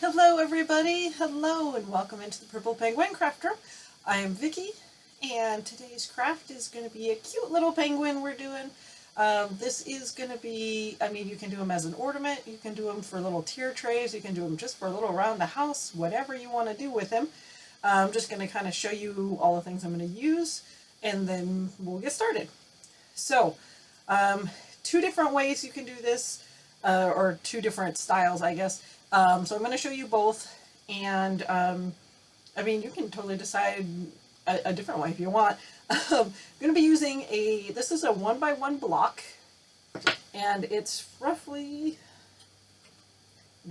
Hello everybody, hello and welcome into the Purple Penguin Crafter. I am Vicky and today's craft is going to be a cute little penguin we're doing. This is going to be, you can do them as an ornament, you can do them for little tier trays, you can do them just for a little around the house, whatever you want to do with them. I'm just going to kind of show you all the things I'm going to use and then we'll get started. So, two different ways you can do this, or two different styles, I guess. So I'm going to show you both, and you can totally decide a different way if you want. I'm going to be using this is a 1x1 block, and it's roughly,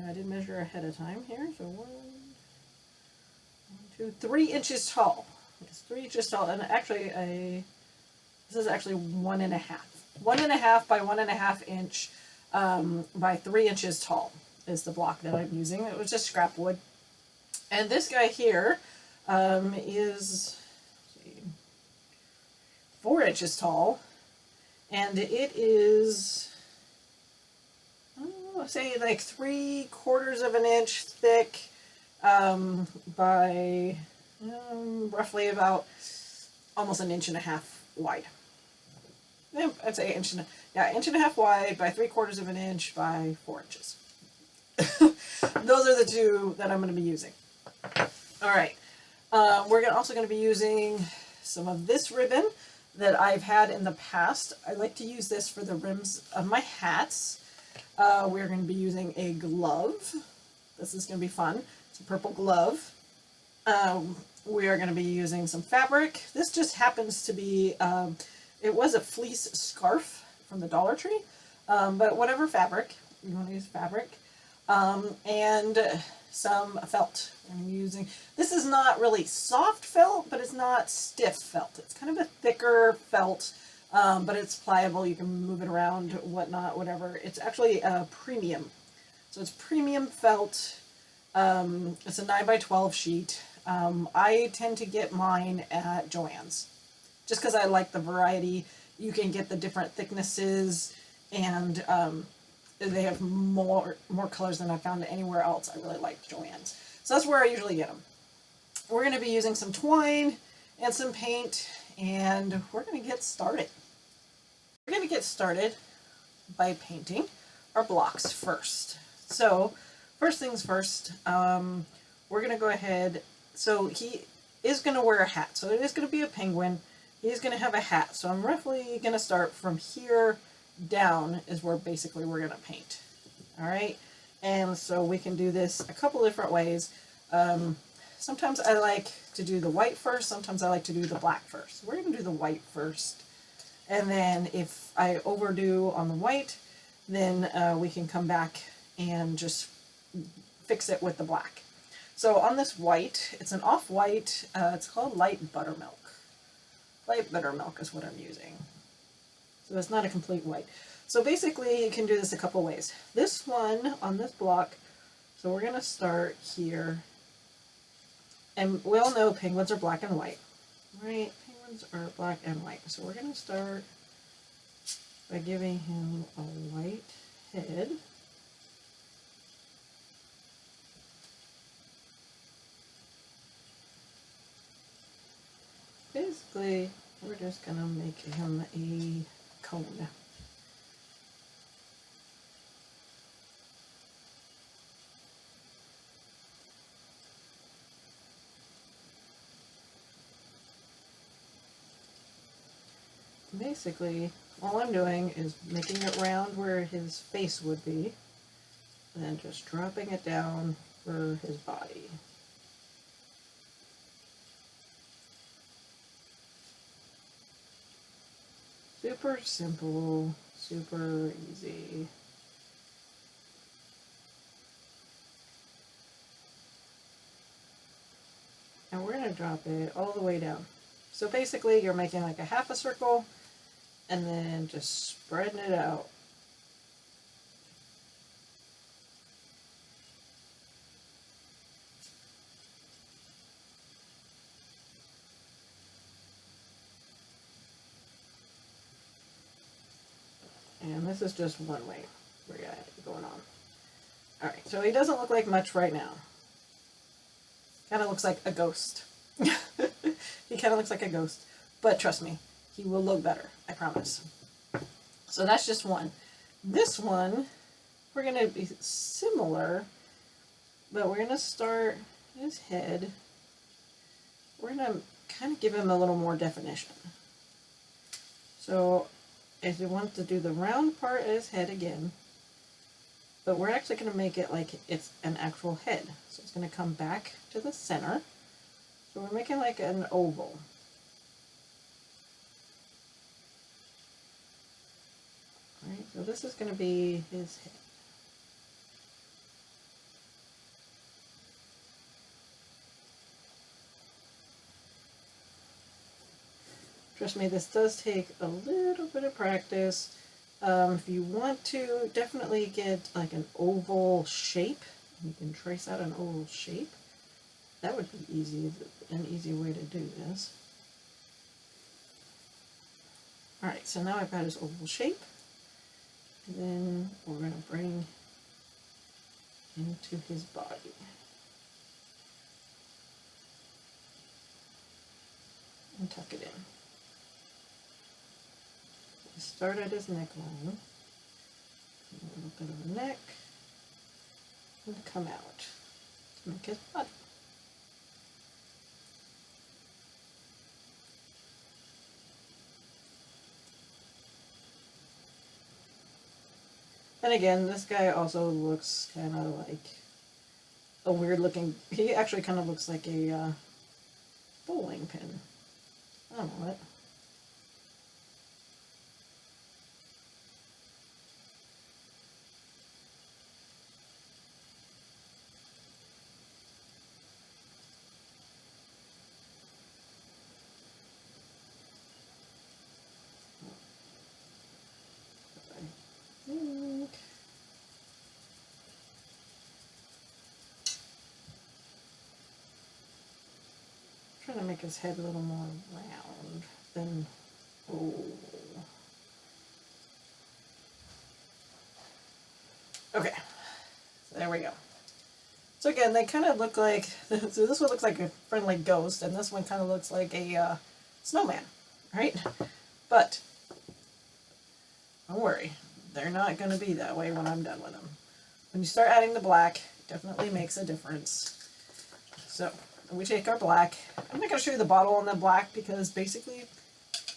I did measure ahead of time here, so 3 inches tall. It's 3 inches tall, and actually this is actually 1.5. 1.5 by 1.5 inch by 3 inches tall is the block that I'm using. It was just scrap wood. And this guy here is 4 inches tall, and it is, say like 3/4 of an inch thick by roughly about almost 1.5 inches wide. I'd say inch and a half wide by 3/4 of an inch by 4 inches. Those are the two that I'm going to be using. All right. We're also going to be using some of this ribbon that I've had in the past. I like to use this for the rims of my hats. We're going to be using a glove. This is going to be fun. It's a purple glove. We are going to be using some fabric. This just happens to be, it was a fleece scarf from the Dollar Tree, but whatever fabric, you want to use fabric. And some felt. I'm using, this is not really soft felt, but it's not stiff felt. It's kind of a thicker felt, but it's pliable. You can move it around, whatnot, whatever. It's actually a premium. So it's premium felt. It's a 9x12 sheet. I tend to get mine at Joann's just because I like the variety. You can get the different thicknesses, and they have more colors than I've found anywhere else. I really like Joann's. So that's where I usually get them. We're going to be using some twine and some paint, and we're going to get started. We're going to get started by painting our blocks first. So first things first, we're going to go ahead. So he is going to wear a hat. So it is going to be a penguin. He's going to have a hat. So I'm roughly going to start from here down is where basically we're going to paint. All right. And so we can do this a couple different ways. Sometimes I like to do the white first. Sometimes I like to do the black first. We're going to do the white first. And then if I overdo on the white, then we can come back and just fix it with the black. So on this white, it's an off-white, it's called light buttermilk. Light buttermilk is what I'm using. So it's not a complete white. So basically you can do this a couple ways. This one on this block, so we're going to start here. And we all know penguins are black and white, right? Penguins are black and white. So we're going to start by giving him a white head. Basically, we're just going to make him a cone. Basically, all I'm doing is making it round where his face would be, and then just dropping it down for his body. Super simple, super easy. And we're going to drop it all the way down. So basically you're making like a half a circle and then just spreading it out. And this is just one way we're going on. Alright, so he doesn't look like much right now. Kind of looks like a ghost. He kind of looks like a ghost. But trust me, he will look better. I promise. So that's just one. This one, we're going to be similar, but we're going to start his head. We're going to kind of give him a little more definition. So if you want to do the round part of his head again, but we're actually going to make it like it's an actual head. So it's going to come back to the center. So we're making like an oval. Alright, so this is going to be his head. Trust me, this does take a little bit of practice. If you want to, definitely get like an oval shape. You can trace out an oval shape. That would be an easy way to do this. Alright, so now I've got his oval shape. And then we're going to bring into his body. And tuck it in. Start at his neckline, a little bit of a neck, and come out to make his body. And again, this guy also looks kind of like a weird looking, he actually kind of looks like a bowling pin. I don't know what. Trying to make his head a little more round than, oh. Okay, so there we go. So again, they kind of look like, so this one looks like a friendly ghost, and this one kind of looks like a snowman, right? But, don't worry, they're not going to be that way when I'm done with them. When you start adding the black, it definitely makes a difference. So, we take our black. I'm not going to show you the bottle on the black because basically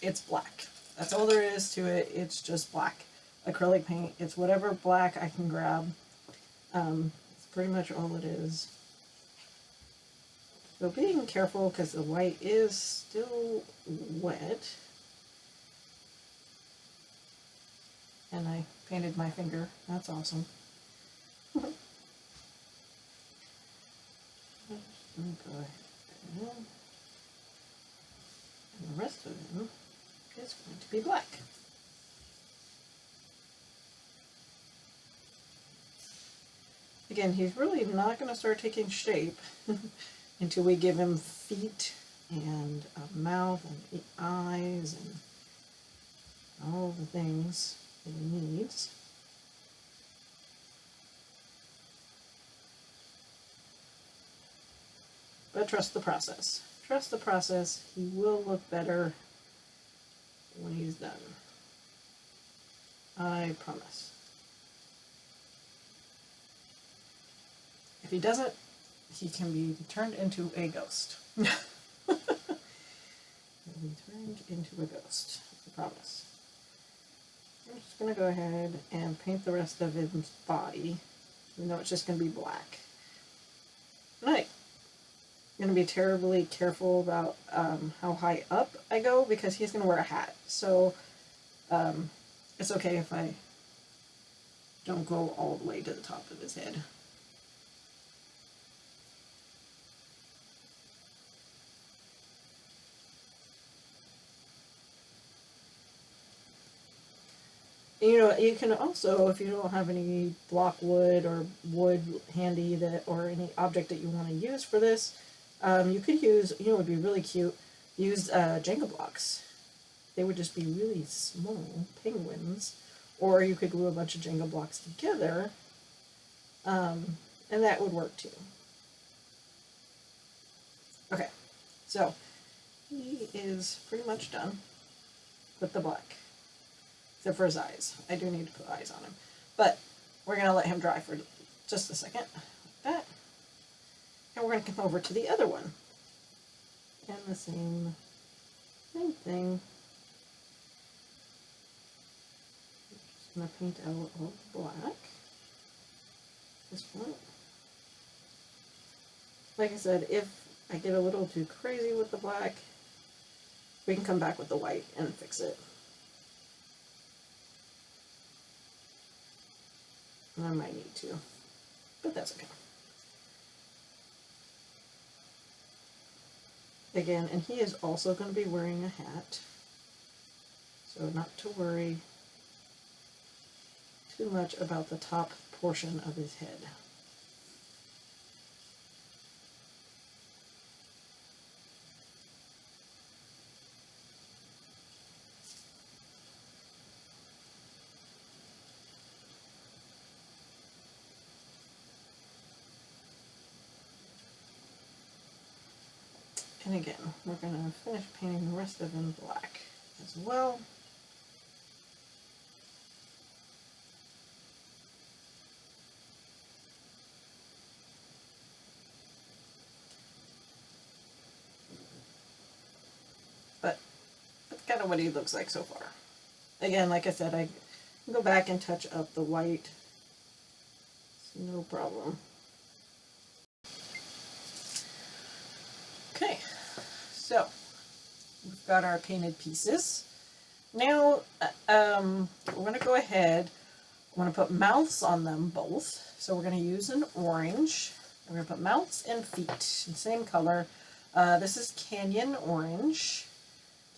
it's black. That's all there is to it. It's just black. Acrylic paint. It's whatever black I can grab. It's pretty much all it is. So being careful because the white is still wet. And I painted my finger. That's awesome. Go ahead. And the rest of them is going to be black. Again, he's really not going to start taking shape until we give him feet and a mouth and eyes and all the things that he needs. But trust the process. Trust the process. He will look better when he's done. I promise. If he doesn't, he can be turned into a ghost. He'll be turned into a ghost. I promise. I'm just going to go ahead and paint the rest of his body, even though it's just going to be black. Right. I'm going to be terribly careful about how high up I go because he's going to wear a hat. So it's okay if I don't go all the way to the top of his head. You know, you can also, if you don't have any block wood or wood handy that, or any object that you want to use for this, you could use, you know, it would be really cute, use Jenga blocks. They would just be really small penguins. Or you could glue a bunch of Jenga blocks together And that would work too. Okay, so he is pretty much done with the black, except for his eyes. I do need to put eyes on him, but we're going to let him dry for just a second, like that. And we're going to come over to the other one, and the same thing. Just going to paint out all the black. This one. Like I said, if I get a little too crazy with the black, we can come back with the white and fix it. And I might need to, but that's okay. Again, and he is also going to be wearing a hat, so not to worry too much about the top portion of his head. And again, we're going to finish painting the rest of him black as well. But that's kind of what he looks like so far. Again, like I said, I can go back and touch up the white. It's no problem. Okay, so we've got our painted pieces. Now, we're going to go ahead. I'm going to put mouths on them both. So we're going to use an orange. We're going to put mouths and feet, same color. This is Canyon Orange.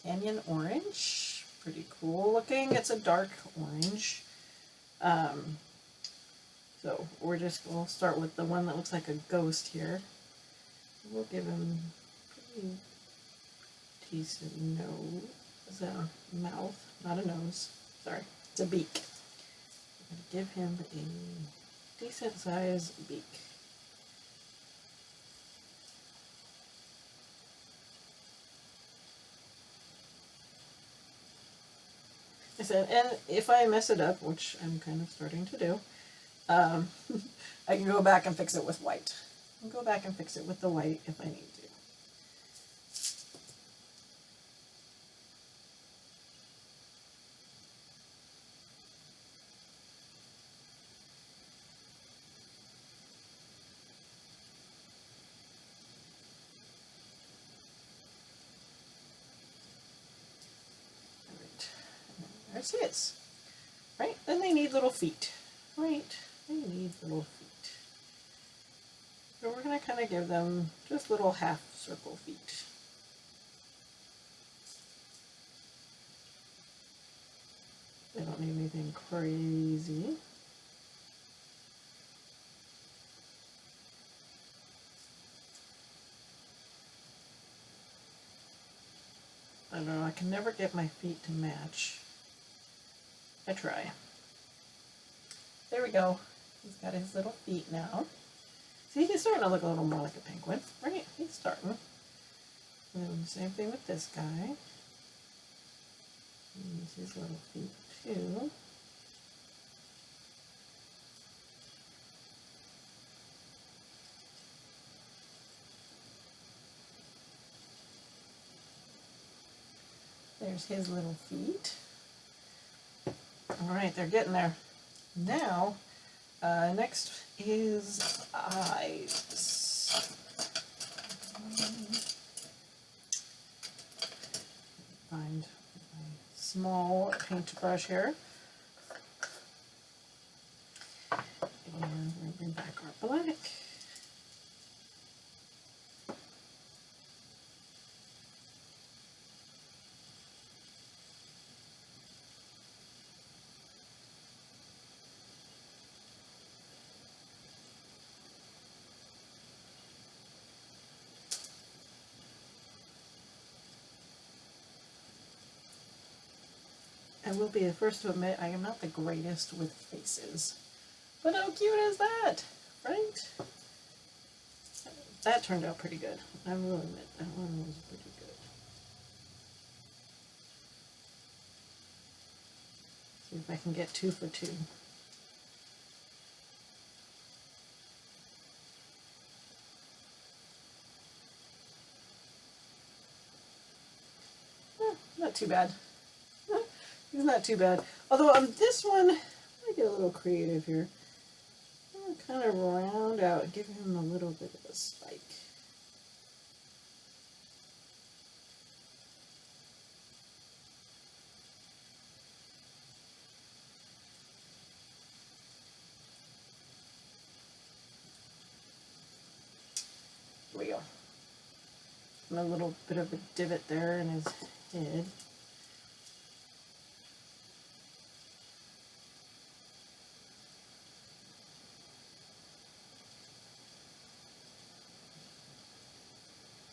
Canyon Orange, pretty cool looking. It's a dark orange. So we'll start with the one that looks like a ghost here. We'll give him pretty decent nose. Is that a mouth? Not a nose. Sorry, it's a beak. I'm going to give him a decent sized beak. I said, and if I mess it up, which I'm kind of starting to do, I can go back and fix it with white. I can go back and fix it with the white if I need to. There's his. Right? Then they need little feet. Right? They need little feet. So we're going to kind of give them just little half circle feet. They don't need anything crazy. I don't know, I can never get my feet to match. I try. There we go. He's got his little feet now. See, he's starting to look a little more like a penguin, right? He's starting. And same thing with this guy. Use his little feet too. There's his little feet. All right, they're getting there. Now, next is eyes. Find my small paintbrush here. And we're going to bring back our black. I will be the first to admit I am not the greatest with faces. But how cute is that, right? That turned out pretty good. I will admit, that one was pretty good. See if I can get 2 for 2. Not too bad. He's not too bad. Although on this one, I might get a little creative here. I'm going to kind of round out, give him a little bit of a spike. Here we go. And a little bit of a divot there in his head.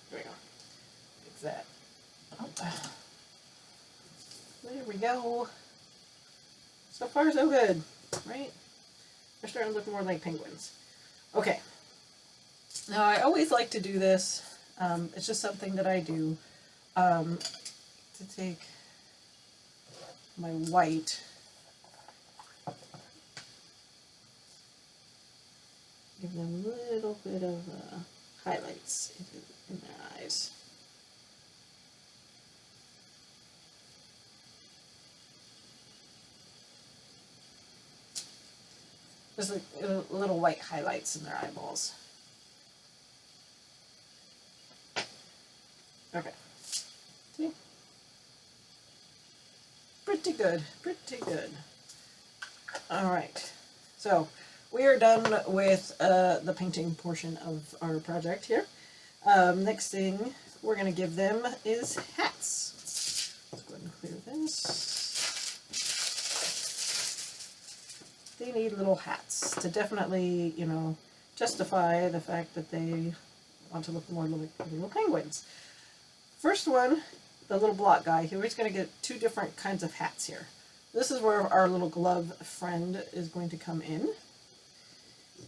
There we go. Fix that. Oh. There we go. So far, so good, right? They're starting to look more like penguins. Okay. Now, I always like to do this. It's just something that I do. To take my white, give them a little bit of highlights in their eyes. Just like little white highlights in their eyeballs. Okay. See? Pretty good. Pretty good. All right. So we are done with the painting portion of our project here. Next thing we're going to give them is hats. Let's go ahead and clear this. They need little hats to definitely, you know, justify the fact that they want to look more like little penguins. First one, the little block guy, here he's going to get 2 different kinds of hats here. This is where our little glove friend is going to come in.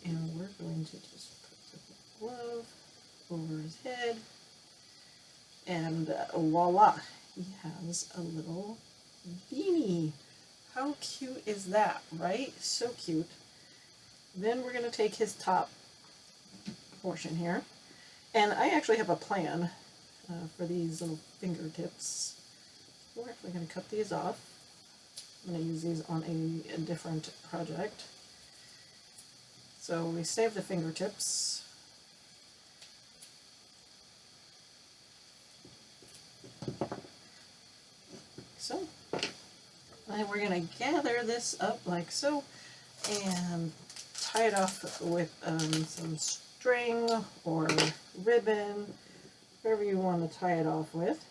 And we're going to just put the glove over his head. And voila, he has a little beanie. How cute is that, right? So cute. Then we're going to take his top portion here. And I actually have a plan for these little fingertips. We're actually going to cut these off. I'm going to use these on a different project. So we save the fingertips. So, and we're going to gather this up like so and tie it off with some string or ribbon, whatever you want to tie it off with.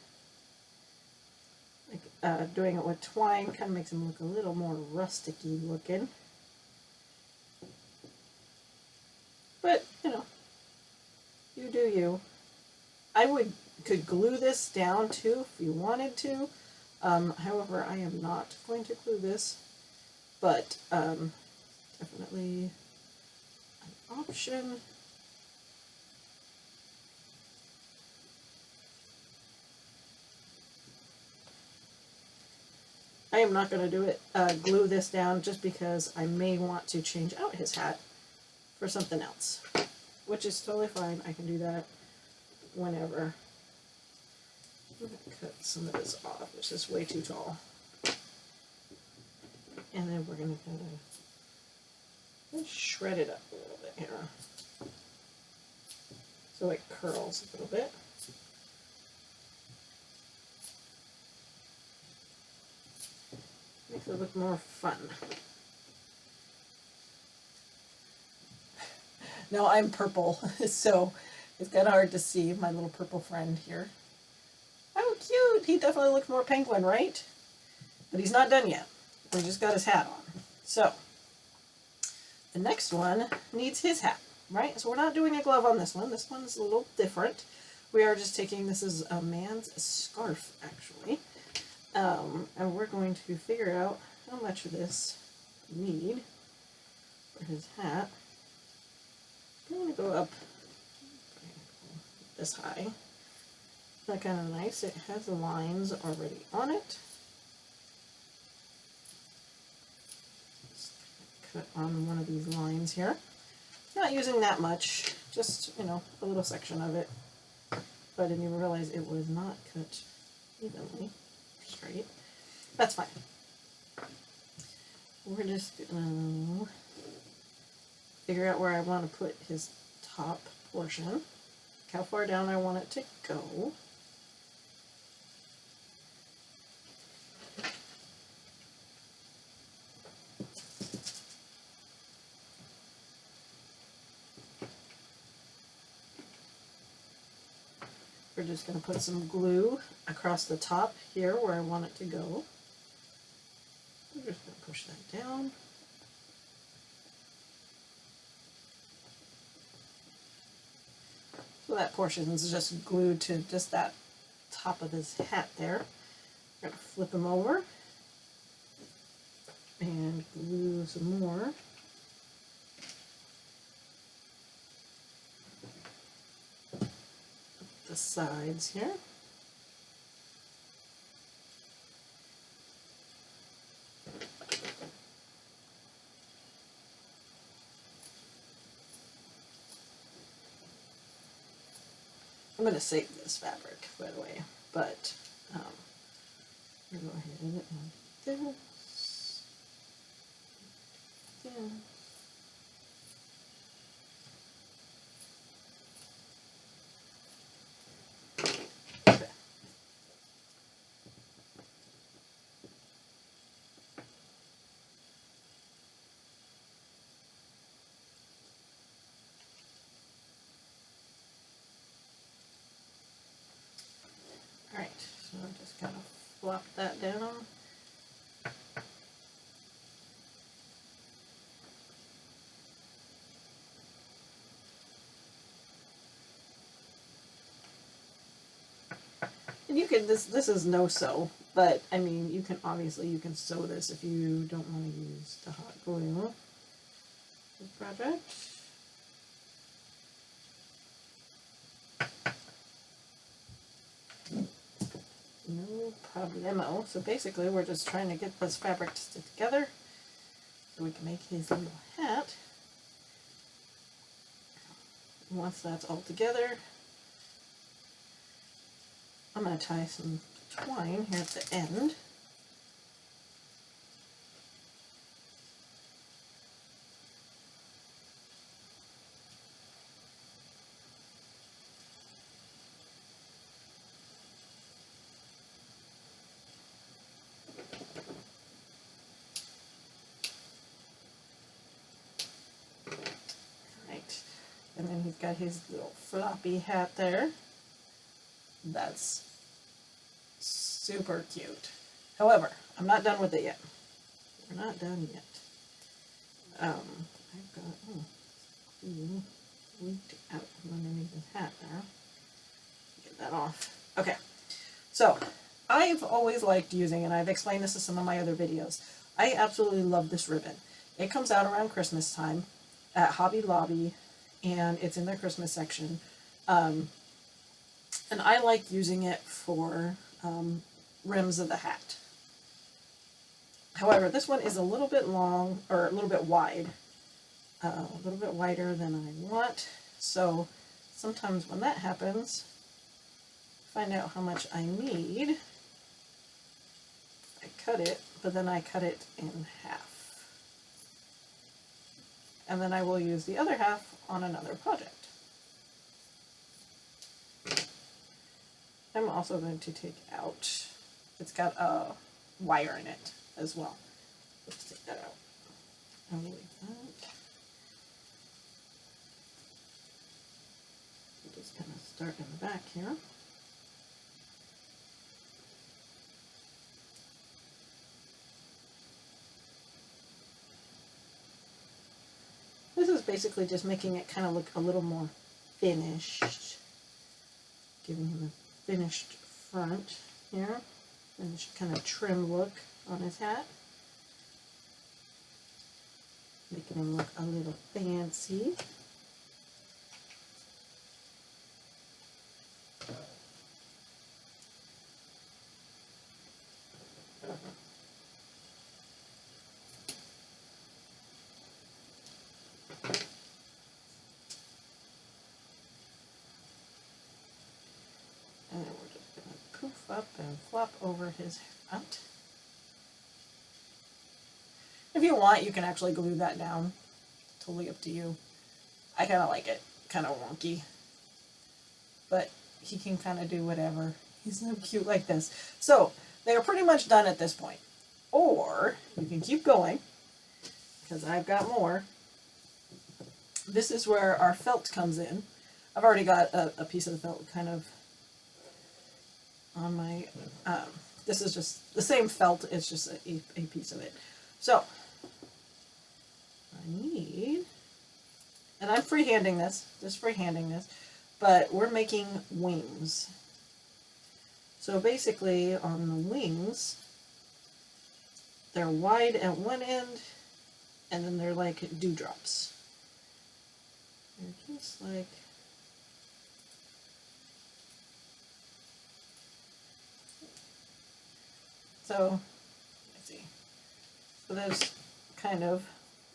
Like doing it with twine kind of makes them look a little more rustic-y looking. But, you know, you do you. I could glue this down too if you wanted to. However, I am not going to glue this, but definitely an option. I am not going to do it, glue this down just because I may want to change out his hat for something else, which is totally fine. I can do that whenever. I'm going to cut some of this off. It's just way too tall. And then we're going to kind of shred it up a little bit here so it curls a little bit. Makes it look more fun. Now I'm purple, so it's kind of hard to see my little purple friend here. How cute! He definitely looks more penguin, right? But he's not done yet. We just got his hat on. So, the next one needs his hat, right? So we're not doing a glove on this one. This one's a little different. We are just taking, this is a man's scarf, actually. And we're going to figure out how much of this we need. for his hat. I'm going to go up this high. That kind of nice. It has the lines already on it. Just cut on one of these lines here. Not using that much, just, you know, a little section of it. But I didn't even realize it was not cut evenly straight. That's fine. We're just gonna figure out where I want to put his top portion, how far down I want it to go. We're just going to put some glue across the top here where I want it to go. We're just going to push that down. So that portion is just glued to just that top of his hat there. We're going to flip him over and glue some more. The sides here. I'm going to save this fabric, by the way, but I'm going to go ahead and do this. Yeah. Okay. All right, so I'm just kind of flop that down. And you can, this is no-sew, but I mean, you can obviously, you can sew this if you don't want to use the hot glue. This project. No problemo. So basically, we're just trying to get this fabric to stick together so we can make his little hat. Once that's all together, I'm going to tie some twine here at the end. Right, and then he's got his little floppy hat there. That's super cute. However, I'm not done with it yet. We're not done yet. I've got glue leaked out from underneath his hat there. Get that off. Okay, so I've always liked using, and I've explained this in some of my other videos, I absolutely love this ribbon. It comes out around Christmas time at Hobby Lobby, and it's in their Christmas section. And I like using it for rims of the hat. However, this one is a little bit long, or a little bit wide, a little bit wider than I want. So sometimes when that happens, find out how much I need. I cut it, but then I cut it in half. And then I will use the other half on another project. I'm also going to take out, it's got a wire in it as well. Let's take that out. I'll leave that. We'll just kind of start in the back here. This is basically just making it kind of look a little more finished. Giving him a finished front here. Finished kind of trim look on his hat. making him look a little fancy. And we're just going to poof up and flop over his front. If you want, you can actually glue that down. Totally up to you. I kind of like it. Kind of wonky. But he can kind of do whatever. He's so cute like this. So, they are pretty much done at this point. Or, you can keep going, because I've got more. This is where our felt comes in. I've already got a piece of the felt kind of on my, this is just the same felt, it's just a piece of it. So, I need, and I'm freehanding this, just freehanding this, but we're making wings. So basically on the wings, they're wide at one end, and then they're like dewdrops. They're just like, so, let's see. So that's kind of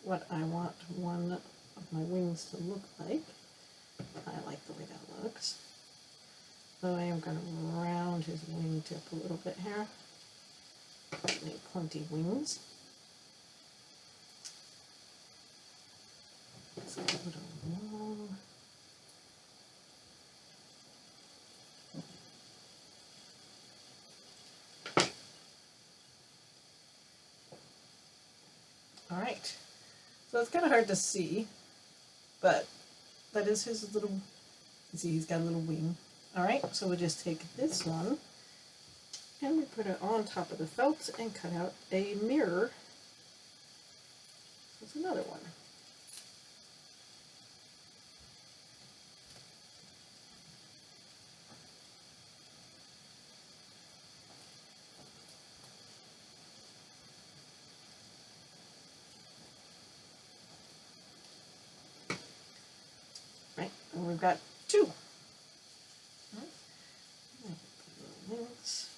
what I want one of my wings to look like. I like the way that looks. So I am going to round his wing tip a little bit here. Need pointy wings. So put a long. All right. So it's kind of hard to see, but that is his little, you see he's got a little wing. All right, so we'll just take this one and we put it on top of the felt and cut out a mirror. So it's another one. Right, and we've got two. Wings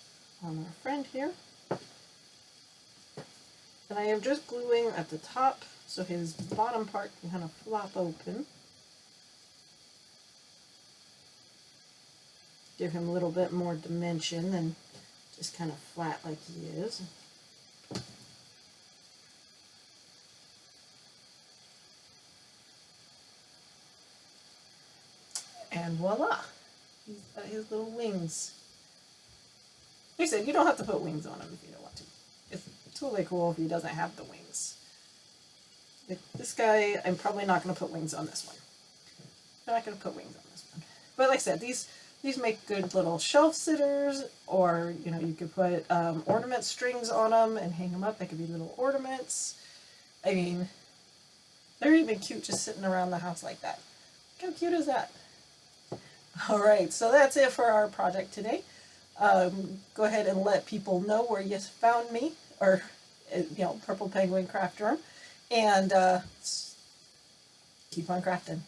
on our friend here. And I am just gluing at the top so his bottom part can kind of flop open. Give him a little bit more dimension than just kind of flat like he is. And voila! He's got his little wings. Like I said, you don't have to put wings on him if you don't want to. It's totally cool if he doesn't have the wings. Like this guy, I'm probably not going to put wings on this one. I'm not going to put wings on this one. But like I said, these make good little shelf sitters, or you know, you could put ornament strings on them and hang them up. They could be little ornaments. I mean, they're even cute just sitting around the house like that. How cute is that? All right, so that's it for our project today. Go ahead and let people know where you found me, or you know, Purple Penguin Craft Room, and keep on crafting.